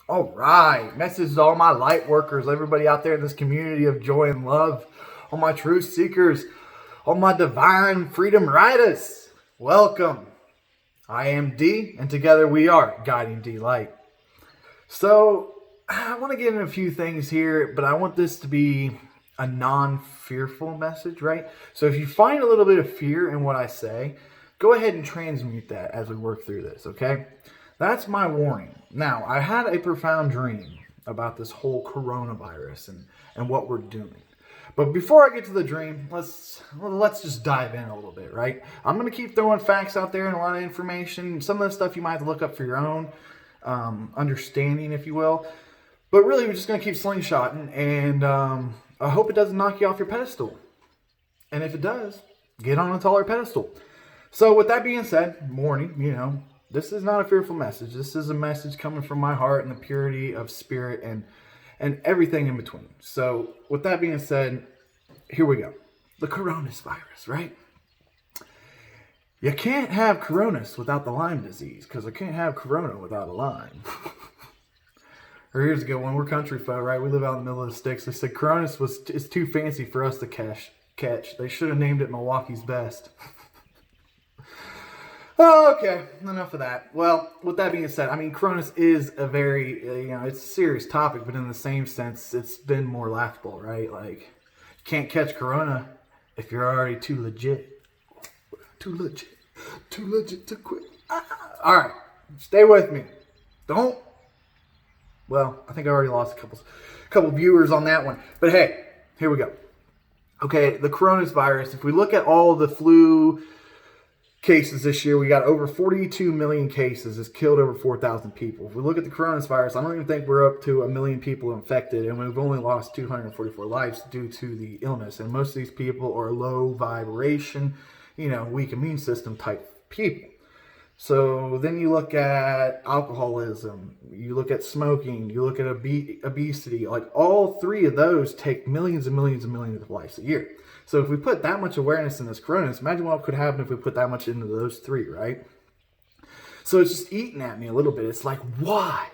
All right. Message to all my light workers, everybody out there in this community of joy and love, all my truth seekers, all my divine freedom riders. Welcome. I am D, and together we are Guiding D Light. So, I want to get into a few things here, but I want this to be a non-fearful message, right? So if you find a little bit of fear in what I say, go ahead and transmute that as we work through this, okay? That's my warning. Now, I had a profound dream about this whole coronavirus and what we're doing. But before I get to the dream, let's just dive in a little bit, right? I'm going to keep throwing facts out there and a lot of information. Some of the stuff you might have to look up for your own understanding, if you will. But really, we're just going to keep slingshotting, and I hope it doesn't knock you off your pedestal. And if it does, get on a taller pedestal. So with that being said, morning, this is not a fearful message. This is a message coming from my heart and the purity of spirit and everything in between. So with that being said, here we go. The coronavirus, right? You can't have coronas without the Lyme disease, because I can't have corona without a Lyme. Or here's a good one. We're country folk, right? We live out in the middle of the sticks. They said coronas is too fancy for us to catch. They should have named it Milwaukee's Best. Oh, okay, enough of that. Well, with that being said, Cronus is a very, it's a serious topic, but in the same sense, it's been more laughable, right? Like, you can't catch Corona if you're already too legit. Too legit to quit. All right, stay with me. Well, I think I already lost a couple viewers on that one. But hey, here we go. Okay, the coronavirus, if we look at all the flu cases this year, we got over 42 million cases. It's killed over 4,000 people. If we look at the coronavirus, I don't even think we're up to 1 million people infected, and we've only lost 244 lives due to the illness. And most of these people are low vibration, weak immune system type people. So then you look at alcoholism, you look at smoking, you look at obesity. Like, all three of those take millions and millions and millions of lives a year. So if we put that much awareness in this corona, imagine what could happen if we put that much into those three, right? So it's just eating at me a little bit. It's like, why?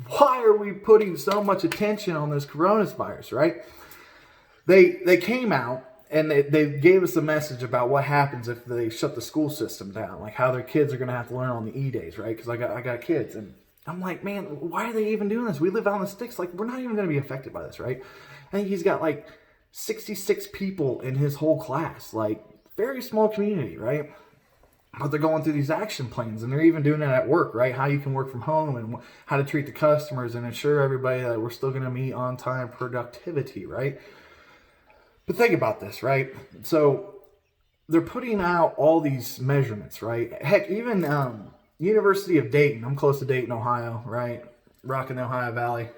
Why are we putting so much attention on this coronavirus, right? They came out and they gave us a message about what happens if they shut the school system down, like how their kids are going to have to learn on the E-days, right? Because I got kids, and I'm like, man, why are they even doing this? We live out in the sticks. Like, we're not even going to be affected by this, right? I think he's got like 66 people in his whole class, like, very small community, right? But they're going through these action plans, and they're even doing it at work, right? How you can work from home and how to treat the customers and ensure everybody that we're still going to meet on-time productivity, right? But think about this, right? So they're putting out all these measurements, right? Heck, even University of Dayton. I'm close to Dayton, Ohio, right? Rocking the Ohio Valley.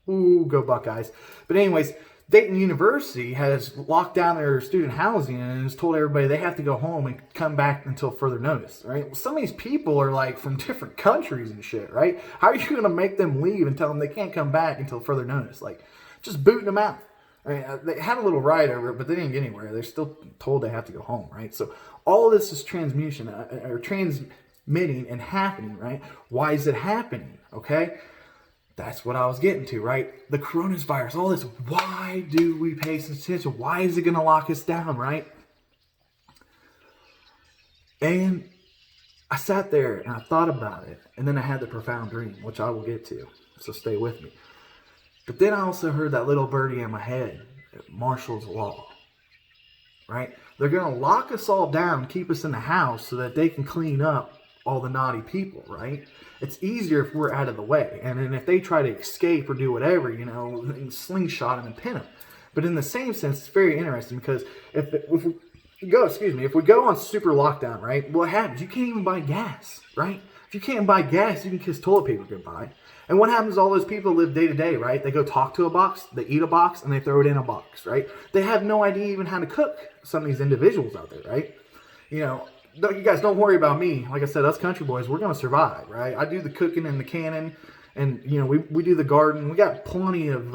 Ooh, go Buckeyes. But anyways, Dayton University has locked down their student housing and has told everybody they have to go home and come back until further notice, right? Well, some of these people are like from different countries and shit, right? How are you going to make them leave and tell them they can't come back until further notice? Like, just booting them out. They had a little ride over it, but they didn't get anywhere. They're still told they have to go home, right? So all of this is transmitting and happening, right? Why is it happening? Okay? That's what I was getting to, right? The coronavirus, all this. Why do we pay such attention? Why is it going to lock us down, right? And I sat there and I thought about it, and then I had the profound dream, which I will get to. So stay with me. But then I also heard that little birdie in my head, Marshall's Law, right? They're going to lock us all down, keep us in the house so that they can clean up all the naughty people, right? It's easier if we're out of the way. And then if they try to escape or do whatever, slingshot them and pin them. But in the same sense, it's very interesting because if we go on super lockdown, right? What happens? You can't even buy gas, right? If you can't buy gas, you can kiss toilet paper goodbye. And what happens to all those people who live day to day, right? They go talk to a box, they eat a box, and they throw it in a box, right? They have no idea even how to cook, some of these individuals out there, right? You guys don't worry about me. Like I said, us country boys, we're going to survive, right? I do the cooking and the canning, and, we do the garden. We got plenty of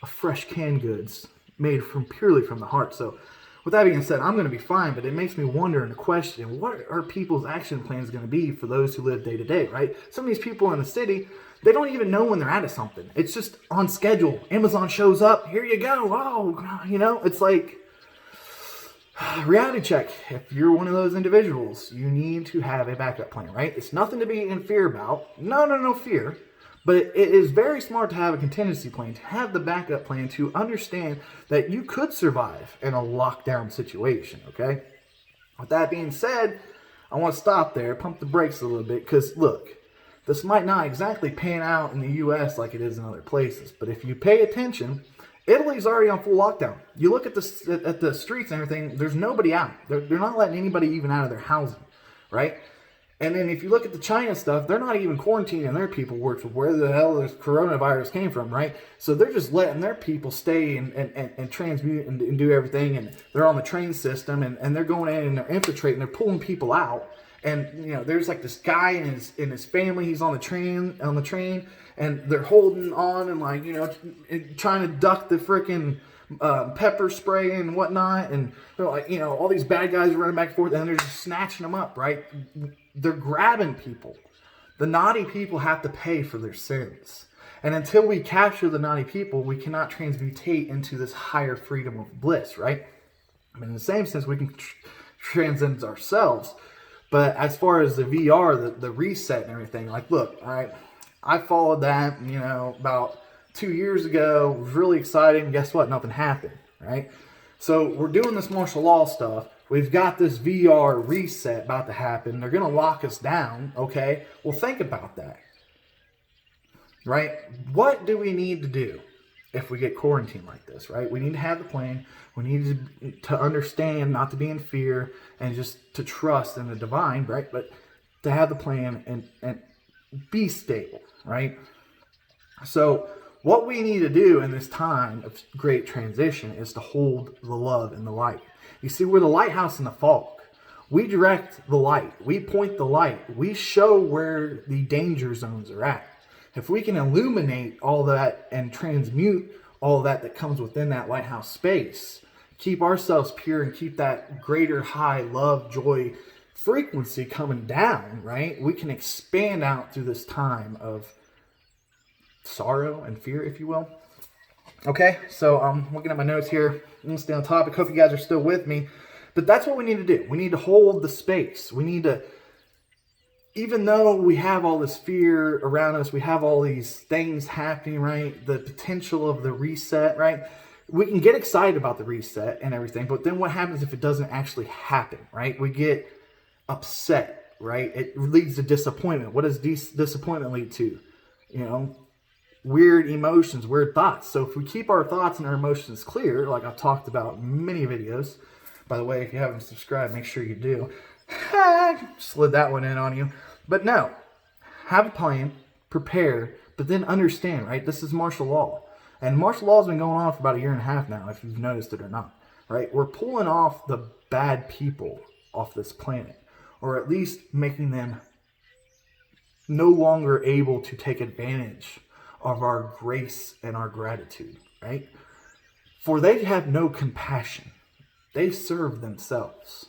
fresh canned goods made purely from the heart. So With that being said, I'm going to be fine, but it makes me wonder and question, what are people's action plans going to be for those who live day to day, right? Some of these people in the city, they don't even know when they're out of something. It's just on schedule. Amazon shows up, here you go. Oh, it's like, reality check. If you're one of those individuals, you need to have a backup plan, right? It's nothing to be in fear about. No fear. But it is very smart to have a contingency plan, to have the backup plan, to understand that you could survive in a lockdown situation, okay? With that being said, I want to stop there, pump the brakes a little bit, because look, this might not exactly pan out in the U.S. like it is in other places, but if you pay attention, Italy's already on full lockdown. You look at the streets and everything, there's nobody out. They're not letting anybody even out of their housing, right? And then if you look at the China stuff, they're not even quarantining their people, where the hell this coronavirus came from, right? So they're just letting their people stay and transmute and do everything. And they're on the train system, and they're going in and they're infiltrating, they're pulling people out. And, there's like this guy and his family, he's on the train, and they're holding on and trying to duck the freaking pepper spray and whatnot. And they're like, all these bad guys are running back and forth, and they're just snatching them up, right? They're grabbing people. The naughty people have to pay for their sins. And until we capture the naughty people, we cannot transmutate into this higher freedom of bliss, right? I mean, in the same sense, we can transcend ourselves. But as far as the VR, the reset and everything, like, look, all right, I followed that, about 2 years ago. It was really exciting. And guess what? Nothing happened, right? So we're doing this martial law stuff. We've got this VR reset about to happen. They're going to lock us down, okay? Well, think about that, right? What do we need to do if we get quarantined like this, right? We need to have the plan. We need to understand, not to be in fear, and just to trust in the divine, right? But to have the plan and be stable, right? So what we need to do in this time of great transition is to hold the love and the light. You see, we're the lighthouse in the fog. We direct the light. We point the light. We show where the danger zones are at. If we can illuminate all that and transmute all that comes within that lighthouse space, keep ourselves pure and keep that greater high love, joy frequency coming down, right? We can expand out through this time of sorrow and fear, if you will. Okay, so I'm looking at my notes here. I'm going to stay on topic. Hope you guys are still with me. But that's what we need to do. We need to hold the space. We need to, even though we have all this fear around us, we have all these things happening, right? The potential of the reset, right? We can get excited about the reset and everything, but then what happens if it doesn't actually happen, right? We get upset, right? It leads to disappointment. What does disappointment lead to? Weird emotions, weird thoughts. So if we keep our thoughts and our emotions clear, like I've talked about in many videos, by the way, if you haven't subscribed, make sure you do. Slid that one in on you. But no, have a plan, prepare, but then understand, right? This is martial law. And martial law has been going on for about 1.5 years now, if you've noticed it or not, right? We're pulling off the bad people off this planet, or at least making them no longer able to take advantage of our grace and our gratitude, right? For they have no compassion. They serve themselves.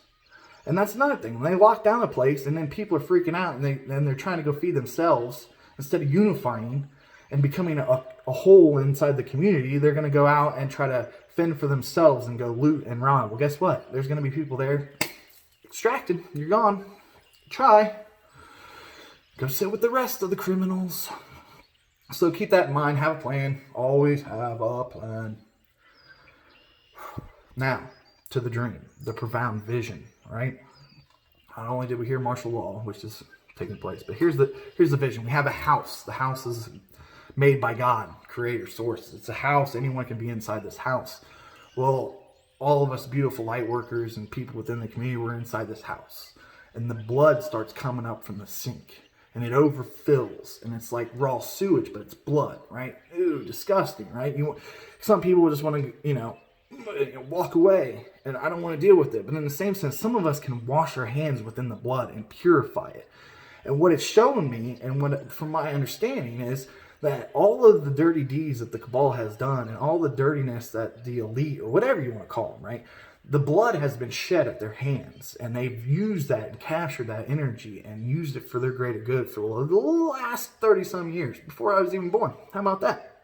And that's another thing. When they lock down a place and then people are freaking out and they're trying to go feed themselves, instead of unifying and becoming a whole inside the community, they're going to go out and try to fend for themselves and go loot and rob. Well, guess what? There's going to be people there extracted. You're gone. Try. Go sit with the rest of the criminals. So keep that in mind. Have a plan. Always have a plan. Now, to the dream, the profound vision, right? Not only did we hear martial law, which is taking place, but here's the vision. We have a house. The house is made by God, creator, source. It's a house. Anyone can be inside this house. Well, all of us beautiful light workers and people within the community were inside this house. And the blood starts coming up from the sink. And it overfills, and it's like raw sewage, but it's blood, right? Ooh, disgusting, right? Some people just want to, walk away, and I don't want to deal with it. But in the same sense, some of us can wash our hands within the blood and purify it. And what it's showing me, and from my understanding, is that all of the dirty deeds that the cabal has done, and all the dirtiness that the elite, or whatever you want to call them, right? the blood has been shed at their hands, and they've used that and captured that energy and used it for their greater good for the last 30 some years before I was even born. How about that?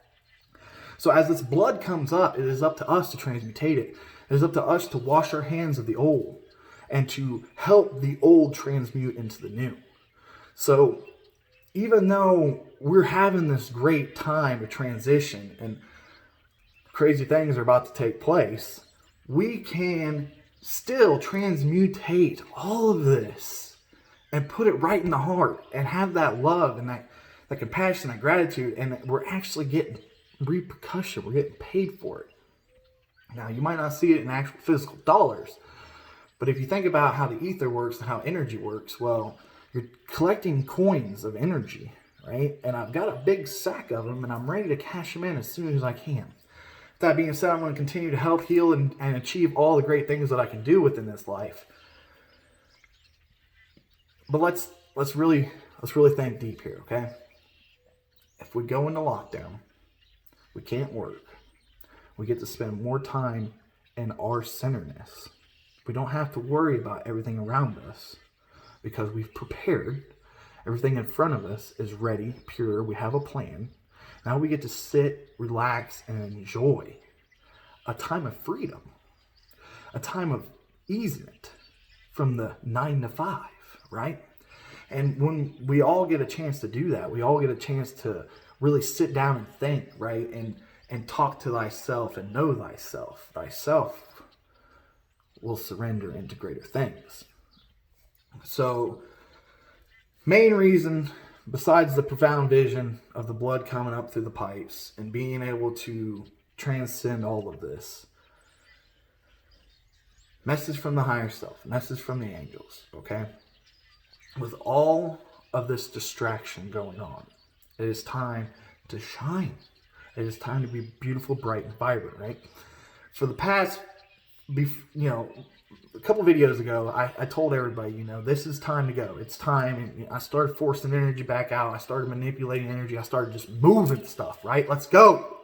So as this blood comes up, it is up to us to transmutate it. It is up to us to wash our hands of the old and to help the old transmute into the new. So even though we're having this great time of transition and crazy things are about to take place, we can still transmutate all of this and put it right in the heart and have that love and that compassion, that gratitude, and we're actually getting repercussion. We're getting paid for it. Now, you might not see it in actual physical dollars, but if you think about how the ether works and how energy works, well, you're collecting coins of energy, right? And I've got a big sack of them, and I'm ready to cash them in as soon as I can. That being said, I'm going to continue to help heal and achieve all the great things that I can do within this life. But let's really think deep here, okay? If we go into lockdown, we can't work. We get to spend more time in our centeredness. We don't have to worry about everything around us because we've prepared. Everything in front of us is ready, pure. We have a plan. Now we get to sit, relax, and enjoy a time of freedom, a time of easement from the 9 to 5, right? And when we all get a chance to do that, we all get a chance to really sit down and think, right? And talk to thyself and know thyself. Thyself will surrender into greater things. So, main reason, besides the profound vision of the blood coming up through the pipes and being able to transcend all of this, message from the higher self, message from the angels, okay? With all of this distraction going on, it is time to shine. It is time to be beautiful, bright, and vibrant, right? For the past, a couple videos ago, I told everybody, this is time to go. It's time. And I started forcing energy back out. I started manipulating energy. I started just moving stuff, right? Let's go.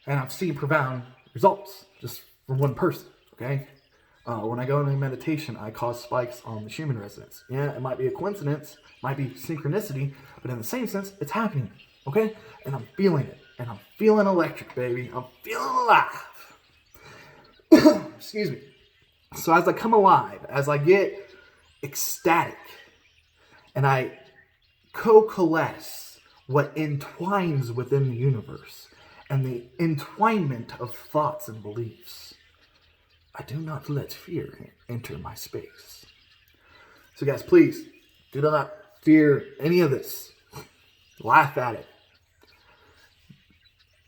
And I've seen profound results just from one person, okay? When I go into meditation, I cause spikes on the Schumann resonance. Yeah, it might be a coincidence, might be synchronicity, but in the same sense, it's happening, okay? And I'm feeling it. And I'm feeling electric, baby. I'm feeling alive. Excuse me. So as I come alive, as I get ecstatic, and I co-coalesce what entwines within the universe, and the entwinement of thoughts and beliefs, I do not let fear enter my space. So guys, please, do not fear any of this. Laugh at it.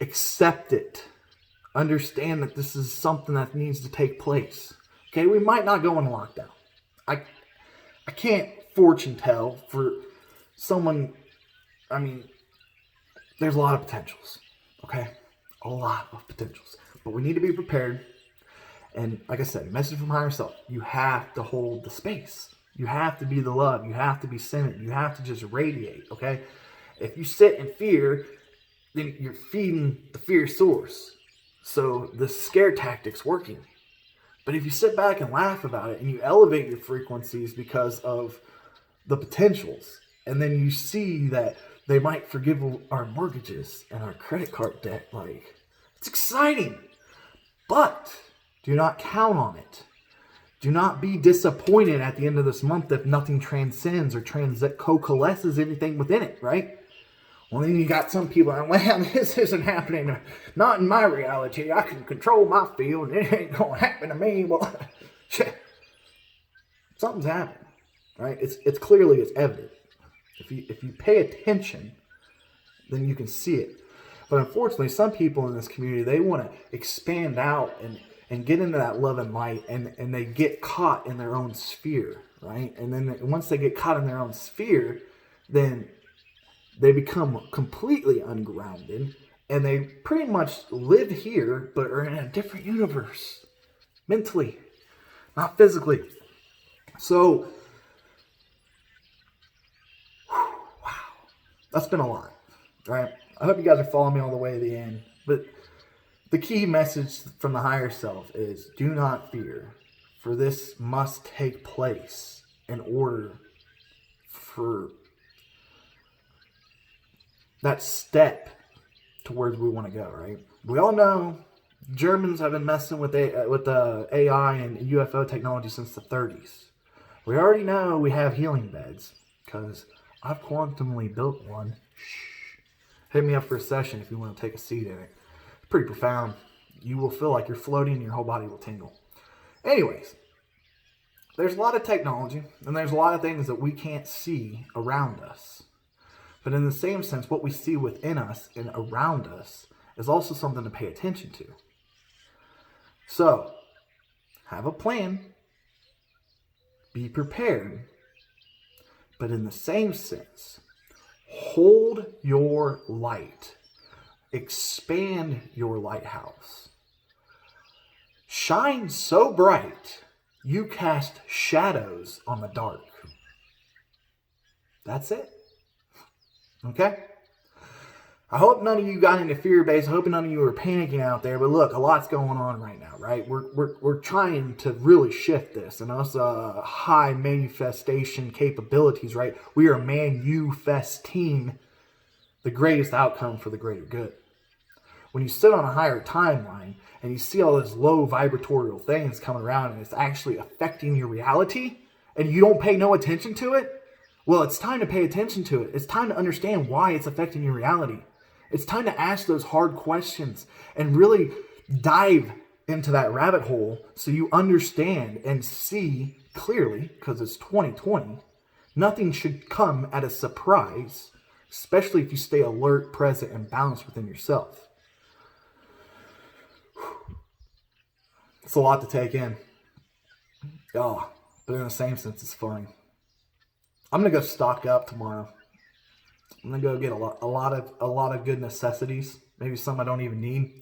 Accept it. Understand that this is something that needs to take place. Okay, we might not go into lockdown. I can't fortune tell for someone. I mean, there's a lot of potentials. Okay, a lot of potentials. But we need to be prepared. And like I said, message from higher self. You have to hold the space. You have to be the love. You have to be centered. You have to just radiate. Okay, if you sit in fear, then you're feeding the fear source. So the scare tactic's working. But if you sit back and laugh about it and you elevate your frequencies because of the potentials, and then you see that they might forgive our mortgages and our credit card debt, like, it's exciting. But do not count on it. Do not be disappointed at the end of this month if nothing transcends or co-coalesces anything within it, right? Well, then you got some people, well, this isn't happening. Not in my reality. I can control my field, and it ain't going to happen to me. Well, something's happening, right? It's clearly, it's evident. If you pay attention, then you can see it. But unfortunately, some people in this community, they want to expand out and get into that love and light, and they get caught in their own sphere, right? And then once they get caught in their own sphere, then they become completely ungrounded, and they pretty much live here, but are in a different universe, mentally, not physically. So, wow, that's been a lot, right? I hope you guys are following me all the way to the end, but The key message from the higher self is do not fear, for this must take place in order for that step towards where we want to go, right? We all know Germans have been messing with the AI and UFO technology since the 30s. We already know we have healing beds because I've quantumly built one. Hit me up for a session if you want to take a seat in it. It's pretty profound. You will feel like you're floating and your whole body will tingle. Anyways, there's a lot of technology and there's a lot of things that we can't see around us. But in the same sense, what we see within us and around us is also something to pay attention to. So, have a plan. Be prepared. But in the same sense, hold your light. Expand your lighthouse. Shine so bright, you cast shadows on the dark. That's it. Okay? I hope none of you got into fear-based. I hope none of you are panicking out there. But look, a lot's going on right now, right? We're trying to really shift this. And us high manifestation capabilities, right? We are manifesting the greatest outcome for the greater good. When you sit on a higher timeline and you see all those low vibratorial things coming around and it's actually affecting your reality and you don't pay no attention to it, well, it's time to pay attention to it. It's time to understand why it's affecting your reality. It's time to ask those hard questions and really dive into that rabbit hole so you understand and see clearly, because it's 2020, nothing should come at a surprise, especially if you stay alert, present, and balanced within yourself. It's a lot to take in. Oh, but in the same sense, it's funny. I'm gonna go stock up tomorrow. I'm gonna go get a lot of good necessities. Maybe some I don't even need.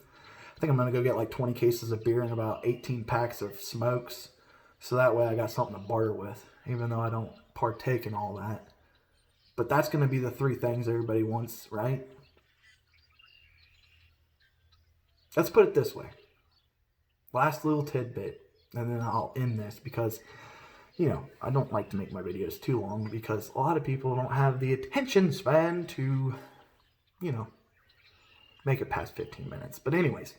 I think I'm gonna go get like 20 cases of beer and about 18 packs of smokes, so that way I got something to barter with, even though I don't partake in all that. But that's gonna be the 3 things everybody wants, right? Let's put it this way. Last little tidbit, and then I'll end this because, you know, I don't like to make my videos too long because a lot of people don't have the attention span to, you know, make it past 15 minutes. But anyways,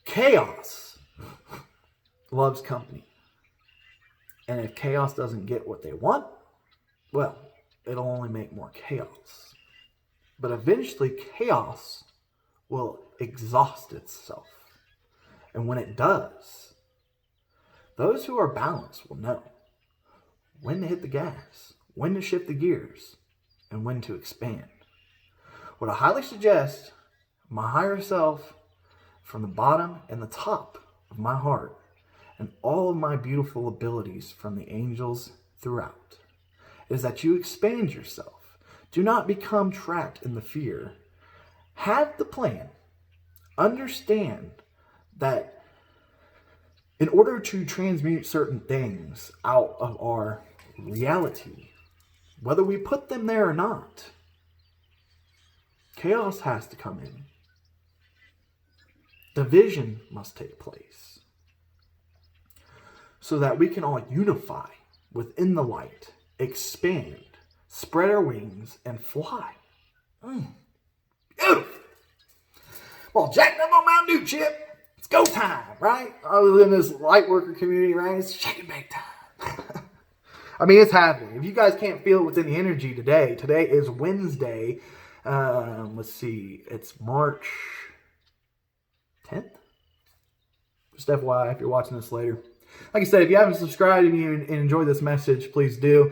chaos loves company. And if chaos doesn't get what they want, well, it'll only make more chaos. But eventually chaos will exhaust itself. And when it does, those who are balanced will know when to hit the gas, when to shift the gears, and when to expand. What I highly suggest, my higher self, from the bottom and the top of my heart, and all of my beautiful abilities from the angels throughout, is that you expand yourself. Do not become trapped in the fear. Have the plan. Understand that in order to transmute certain things out of our reality, whether we put them there or not, chaos has to come in. Division must take place so that we can all unify within the light, expand, spread our wings, and fly. Beautiful. Well, jacked up on Mountain Dew, Chip. It's go time, right? I live in this Lightworker community, right? It's shake and bake time. I mean, it's happening. If you guys can't feel it within the energy today is Wednesday. Let's see. It's March 10th? Just FYI, if you're watching this later. Like I said, if you haven't subscribed and you enjoy this message, please do.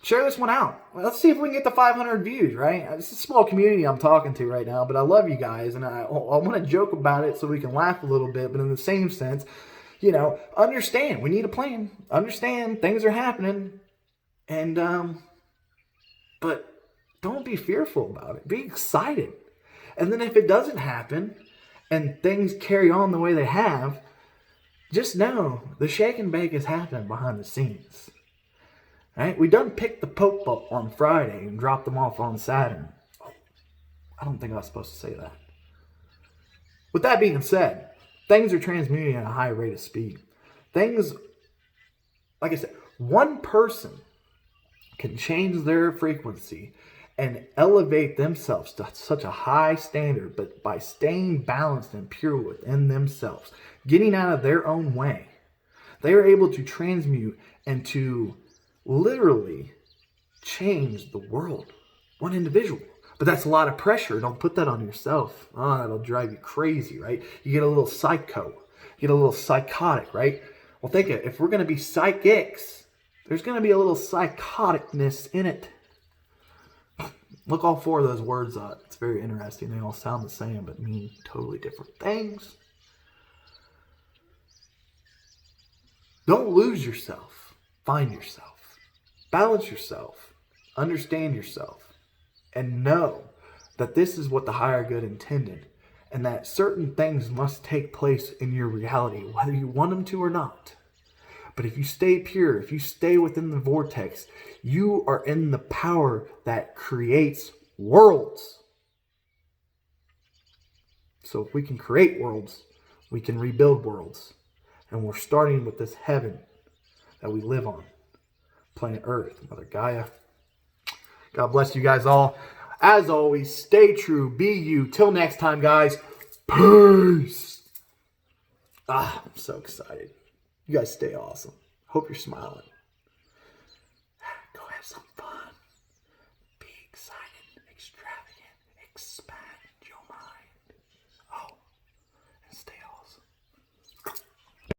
Share this one out. Let's see if we can get to 500 views, right? It's a small community I'm talking to right now, but I love you guys, and I want to joke about it so we can laugh a little bit, but in the same sense, you know, understand. We need a plan. Understand things are happening, and but don't be fearful about it. Be excited. And then if it doesn't happen, and things carry on the way they have, just know the shake and bake is happening behind the scenes. Right? We done picked the Pope up on Friday and dropped them off on Saturn. Oh, I don't think I was supposed to say that. With that being said, things are transmuting at a high rate of speed. Things, like I said, one person can change their frequency and elevate themselves to such a high standard, but by staying balanced and pure within themselves, getting out of their own way, they are able to transmute and to literally change the world. One individual. But that's a lot of pressure. Don't put that on yourself. Oh, that'll drive you crazy, right? You get a little psycho. You get a little psychotic, right? Well, think it. If we're going to be psychics, there's going to be a little psychoticness in it. Look all four of those words up. It's very interesting. They all sound the same, but mean totally different things. Don't lose yourself. Find yourself. Balance yourself. Understand yourself. And know that this is what the higher good intended. And that certain things must take place in your reality, whether you want them to or not. But if you stay pure, if you stay within the vortex, you are in the power that creates worlds. So if we can create worlds, we can rebuild worlds. And we're starting with this heaven that we live on. Planet Earth, Mother Gaia. God bless you guys all. As always, stay true, be you. Till next time, guys. Peace. I'm so excited. You guys stay awesome. Hope you're smiling. Go have some fun. Be excited, extravagant, expand.